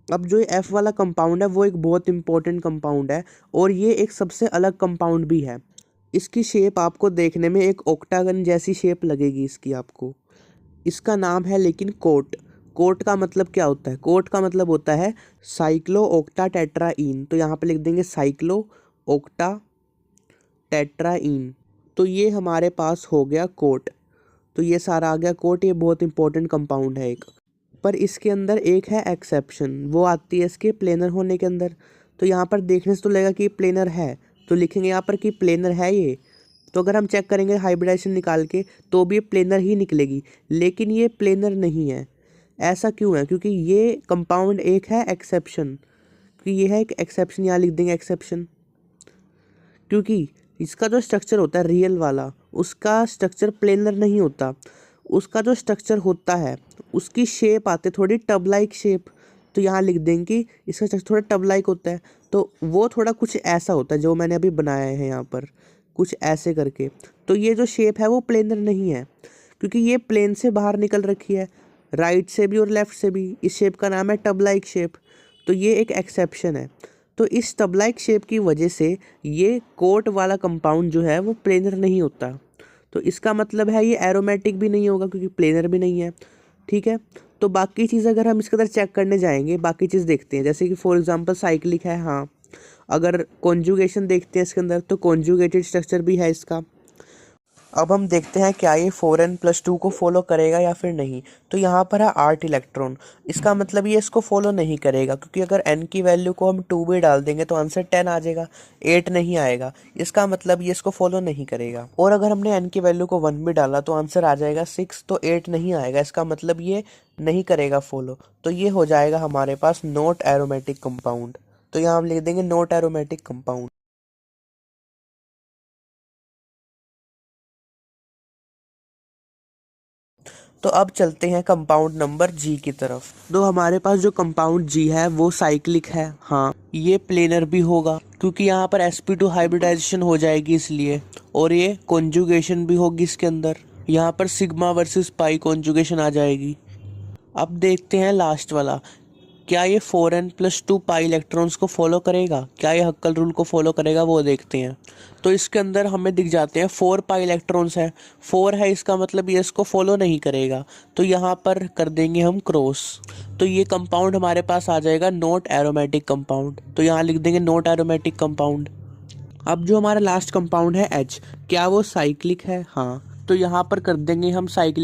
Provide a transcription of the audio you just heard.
अब जो एफ वाला कंपाउंड है वो एक बहुत इंपॉर्टेंट कंपाउंड है और ये एक सबसे अलग कंपाउंड भी है। इसकी शेप आपको देखने में एक ऑक्टागन जैसी शेप लगेगी इसकी आपको। इसका नाम है लेकिन कोट। कोट का मतलब क्या होता है? कोट का मतलब होता है साइक्लो ऑक्टा टेट्राइन। तो यहाँ पे लिख देंगे साइक्लो ऑक्टा टेट्राइन। तो ये हमारे पास हो गया कोट। तो ये सारा आ गया कोट। ये बहुत इंपॉर्टेंट कंपाउंड है एक। पर इसके अंदर एक है एक्सेप्शन, वो आती है इसके प्लेनर होने के अंदर। तो यहाँ पर देखने से तो लगेगा कि प्लेनर है, तो लिखेंगे यहाँ पर कि प्लेनर है ये। तो अगर हम चेक करेंगे हाइब्रिडाइजेशन निकाल के तो भी ये प्लेनर ही निकलेगी, लेकिन ये प्लेनर नहीं है। ऐसा क्यों है? क्योंकि ये कंपाउंड एक है एक्सेप्शन, क्योंकि ये है एक एक्सेप्शन। यहाँ लिख देंगे एक्सेप्शन, क्योंकि इसका जो स्ट्रक्चर होता है रियल वाला, उसका स्ट्रक्चर प्लेनर नहीं होता। उसका जो स्ट्रक्चर होता है उसकी शेप आती है थोड़ी टब लाइक शेप। तो यहाँ लिख देंगे कि इसका स्ट्रक्चर थोड़ा टब लाइक होता है। तो वो थोड़ा कुछ ऐसा होता है जो मैंने अभी बनाया है यहाँ पर, कुछ ऐसे करके। तो ये जो शेप है वो प्लेनर नहीं है, क्योंकि ये प्लेन से बाहर निकल रखी है, राइट से भी और लेफ्ट से भी। इस शेप का नाम है टब लाइक शेप। तो ये एक एक्सेप्शन है। तो इस टब लाइक शेप की वजह से ये कोट वाला कंपाउंड जो है वो प्लेनर नहीं होता। तो इसका मतलब है ये एरोमेटिक भी नहीं होगा, क्योंकि प्लेनर भी नहीं है। ठीक है। तो बाकी चीज़ अगर हम इसके अंदर चेक करने जाएंगे, बाकी चीज़ देखते हैं, जैसे कि फॉर एग्जांपल साइक्लिक है। हाँ, अगर कॉन्जुगेशन देखते हैं इसके अंदर तो कॉन्जुगेटेड स्ट्रक्चर भी है इसका। अब हम देखते हैं क्या ये 4n+2 को फॉलो करेगा या फिर नहीं। तो यहाँ पर है 8 इलेक्ट्रॉन। इसका मतलब ये इसको फॉलो नहीं करेगा, क्योंकि अगर n की वैल्यू को हम 2 भी डाल देंगे तो आंसर 10 आ जाएगा, 8 नहीं आएगा। इसका मतलब ये इसको फॉलो नहीं करेगा। और अगर हमने n की वैल्यू को 1 भी डाला तो आंसर आ जाएगा 6, तो 8 नहीं आएगा। इसका मतलब ये नहीं करेगा फॉलो। तो ये हो जाएगा हमारे पास नॉट एरोमेटिक कंपाउंड। तो यहाँ हम लिख देंगे नॉट एरोमेटिक कंपाउंड। तो अब चलते हैं कंपाउंड नंबर जी की तरफ। तो हमारे पास जो कंपाउंड जी है वो साइक्लिक है। हाँ, ये प्लेनर भी होगा क्योंकि यहाँ पर sp2 हाइब्रिडाइजेशन हो जाएगी इसलिए, और ये कॉन्जुगेशन भी होगी इसके अंदर। यहाँ पर सिग्मा वर्सेस पाई कॉन्जुगेशन आ जाएगी। अब देखते हैं लास्ट वाला, क्या ये 4n+2 पाई इलेक्ट्रॉन्स को फॉलो करेगा, क्या ये हक्कल रूल को फॉलो करेगा, वो देखते हैं। तो इसके अंदर हमें दिख जाते हैं 4 पाई इलेक्ट्रॉन्स है, 4 है, इसका मतलब ये इसको फॉलो नहीं करेगा। तो यहाँ पर कर देंगे हम क्रॉस। तो ये कंपाउंड हमारे पास आ जाएगा नॉट एरोमेटिक कंपाउंड। तो यहाँ लिख देंगे नॉट एरोमेटिक कंपाउंड। अब जो हमारा लास्ट कंपाउंड है H, क्या वो साइक्लिक है? हाँ, तो यहाँ पर कर देंगे हम साइक्लिक।